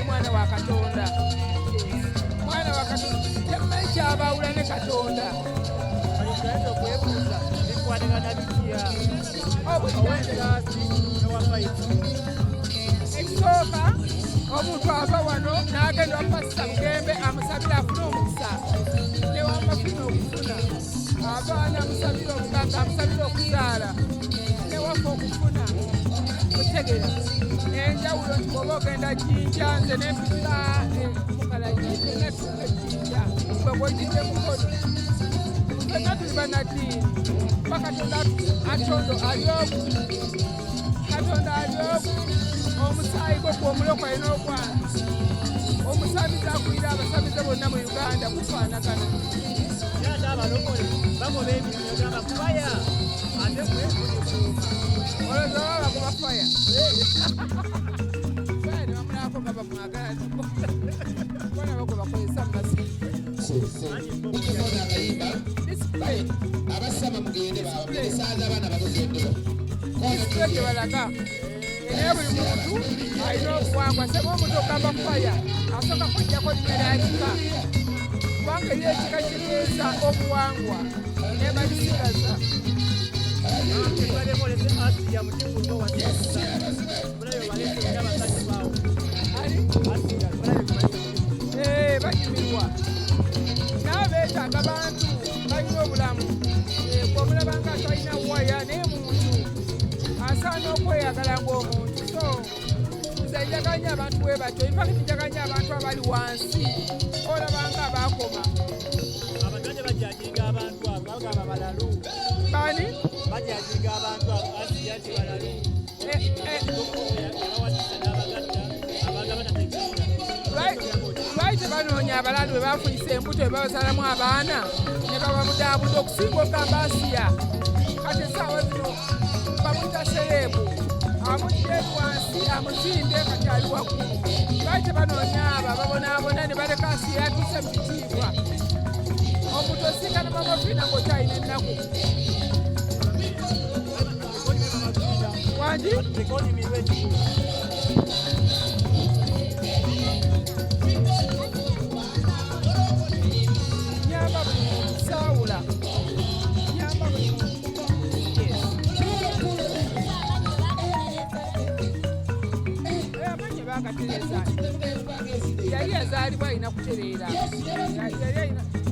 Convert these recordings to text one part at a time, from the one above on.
Mwana wa Katonda. Mwana wa Katonda. Jamani kyabawula ne Katonda. Ayinza okwebuuza bikwatagana bikiya. Ekisooka omuntu ava wano n'agenda okupasisa Bugembe amusabira afune omukisa. Ne wamafuna okufuna. Abaana amusabira omuganga amusabira okuzaala. Ne wafa okufuna. Kutegera. Enjawulo nti bw'oba ogenda Jjinja nze n'empitira mukala yinze netuuka Jjinja gwe bw'ojjidde mukono ffenna tuli bannaddiini kuba Katonda atondo Alyomu Katonda Alyomu omusaayi gwe gw'omulokola n'ogwange omusabizi akulira abasabize bonna mu Uganda kufaanagana ate abalokole bagoba ebintu gamba faya ate mwekulisuuka olowooza baba bagoba faya abasaba mugende babasaza abaana batogeddeho balaga era buli muntu alina obuwangwa sema omuntu ogamba faya asooka kujjako limerayika kubanga eri ekika kiteesa obuwangwa nebalisigaza bajimirwa nabo beetaaga bantu balina obulamu bw'omulabanga atalina waya naye muntu asaana okweyagala ng'omuntu so nze njaganya abantu bwe batyo infakti njaganya abantu abali wansi olabanga abaakoma abazadde bajajinga abantu abo bagamba balalu bani bajajinga abantu abo asiyati balalu lwaki tebanoonya abalalu bwe baafuyisa embuto bwe babazalamu abaana ne babamudaabuda okusinga ogamba asiya kati essaawa zino bamuyita sereebu amugye wansi amuzinde kati ali waggulu lwaki tebanoonya abo ababonaabona ne baleka asiya atuuse mu kitiibwa omuntu osinkana mama Fina ng'okyalina ennaku wangi nyamba buli muntu saawula nyamba buli muntu amanyi bagatereza yali yazaalibwa alina kutereera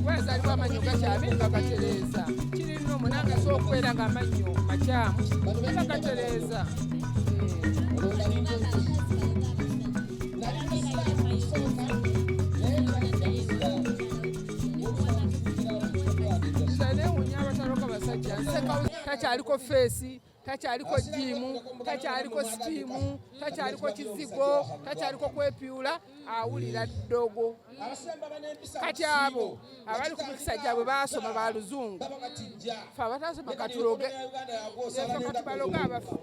yazaalibwa amanyo gakyabe bagatereza kiri nno munanga sookubeera ng'amannyo makyamu bagatereza takyaliko feesi takyaliko jiimu takyaliko sitiimu takyaliko kizigo takyaliko kwepiula awulira ddogo kati abo abali ku mikisa gyabwe baasoma ba luzungu fe abatasoma katuloge kati baloge abafu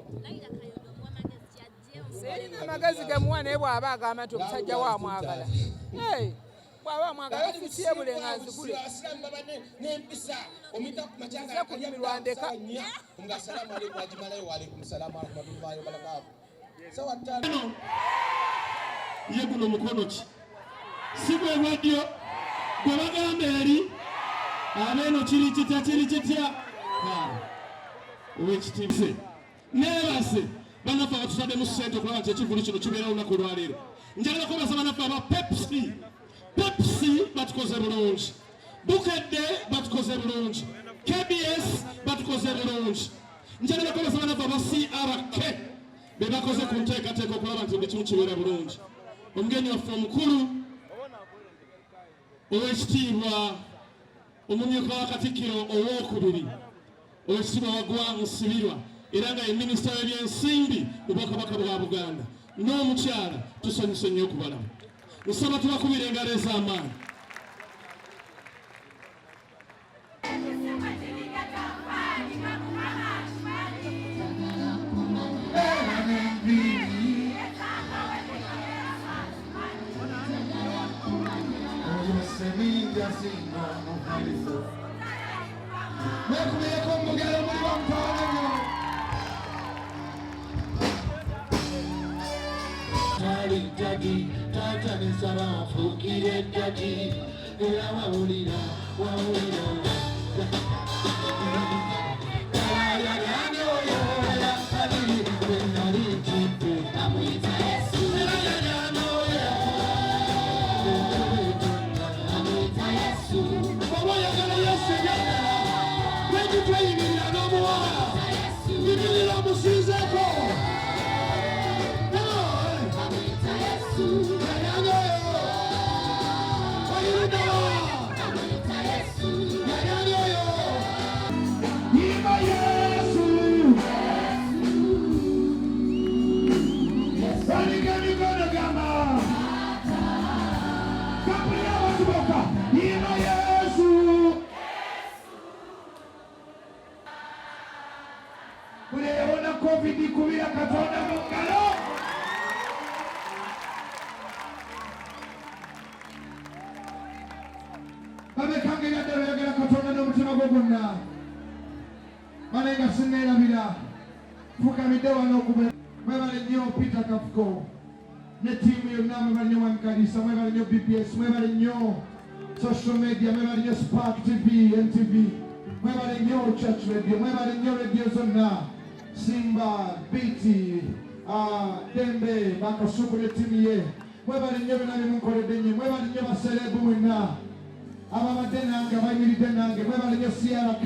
sirina amagezi gemuwa naye bw'aba agamba nti omusajja waamwagala bw'aba amwagala ofisiye bulenganzi gule nze kunyumirwa ndeka ye guno mukono ki si gwe bwaddyo gwe bagamba eri abeeno kiri kitya owekitiibwa neebase banaffe abatutadde ssente okulaba nti ekivulu kino kibeera olunaku olwaleero njagala kubaza banaffe aba pepsi batukoze bulungi bukedde batukoze bulungi KBS batukoze bulungi njagala kubaza banaffe aba CRK be bakoze ku nteekateeka okulaba nti buli kimu kibeera bulungi omugenyi waffe omukulu owekitiibwa omumyuka wa Katikkiro owookubiri owekitiibwa Wagwa Nsibirwa era nga ye minisita w'ebyensimbi mu Bwakabaka bwa Buganda n'omukyala tusanyuse nnyo okubalaba nsaba tubakubira engalo ez'amaanyi Ninja Singa Mukaliso. Mekubeko mugero muri bamutoleyo. Tali jadi, tata ni sara fukire jadi. Ela wawulira. Covid kubira Katonda mu ngalo. Babekangira debera Katonda n'omutima gwo gwonna. Malenga sinneerabira. Fukamidde wano okubera. Mwebale nnyo Peter Kafuko. Ne tiimu yonna mwebale nnyo Wankalisa, mwebale nnyo BPS, mwebale nnyo social media, mwebale nnyo Spark TV, NTV. Mwebale nnyo Church Radio, mwebale nnyo radio zonna. Simba, Biti, Dembe, Bakasuku ne timu ye. Mwebale nnyo byonna bye munkoledde nnyo. Mwebale nnyo baserebu mwenna. Ababadde nange, abayimiridde nange. Mwebale nnyo CRK.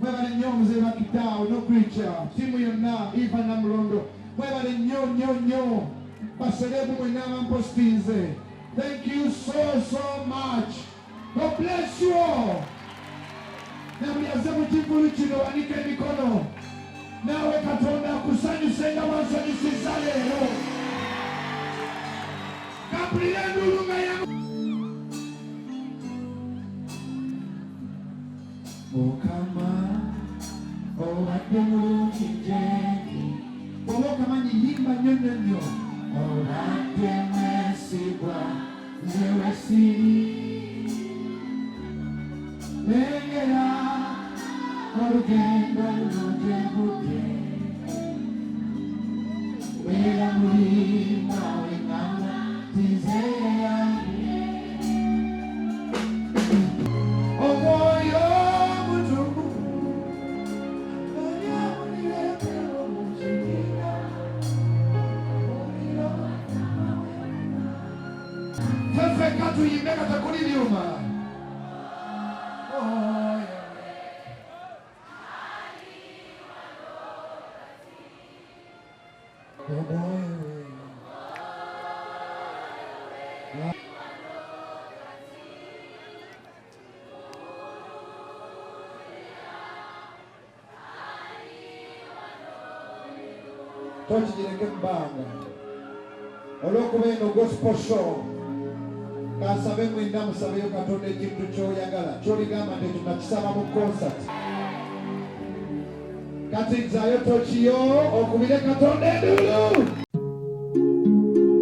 Mwebale nnyo Mzee Bakitaawo, no creature. Timu yonna, Eva Namulondo. Mwebale nnyo. Baserebu mwenna abampostinze. Thank you so much. God bless you all. Namuyaze mu kivulu kino wanike emikono. Nawe Katonda akusanyuse nga bw'asanyusiza leero. Kapulira endulu nga yamu. Mukama obadde mulungi gyendi. Oba okamanyi yimba nnyo. Obadde mwesigwa nze wesiri. Lengera olugendo luno gye budde. Beera mulimu awenganga nze yange. Omwoyo omutukuvu oli amulireetera omukibiina. Feffekka tuyimbe nga tekuli byuma. Tokigireke bbanga olw'okuba eno gospel show kasabe mwenda musabeyo Katonda ekintu ky'oyagala ky'oligamba nti tunakisaba mu concert. Kati nzaayo tokiyo okubire Katonda endulu.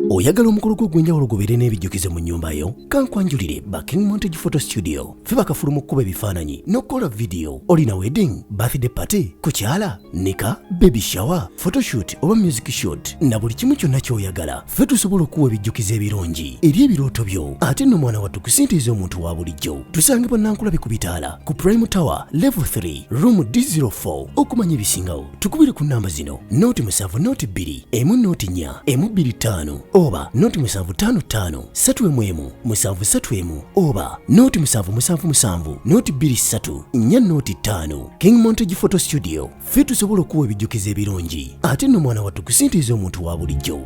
Oyagala omukolo gw'enjawulo gubeere n'ebijjukizo mu nnyumba yo? Kankwanjulire ba King Montage Photo Studio. Ffe bakafulu mu kkuba ebifaananyi n'okukola video. Olina wedding, birthday party, kukyala, nika, baby shower, photoshoot oba music shoot na buli kimu kyonna ky'oyagala. Ffe tusobola okuwa ebijjukizo ebirungi eri ebirooto byo. Ate nno mwana wattu kusintiiza omuntu wa bulijjo. Tusange Bannankulabi ku Bitaala ku Prime Tower Level 3 Room D04. Okumanya ebisingawo tukubire ku nnamba zino: 0702 104 125 oba 0755 311 731 oba 0777 223 405. King Montage Photo Studio. Ffe tusobola okuwa ebijjukizo ebirungi ate nno mwana wattu kusintiiza omuntu wa bulijjo.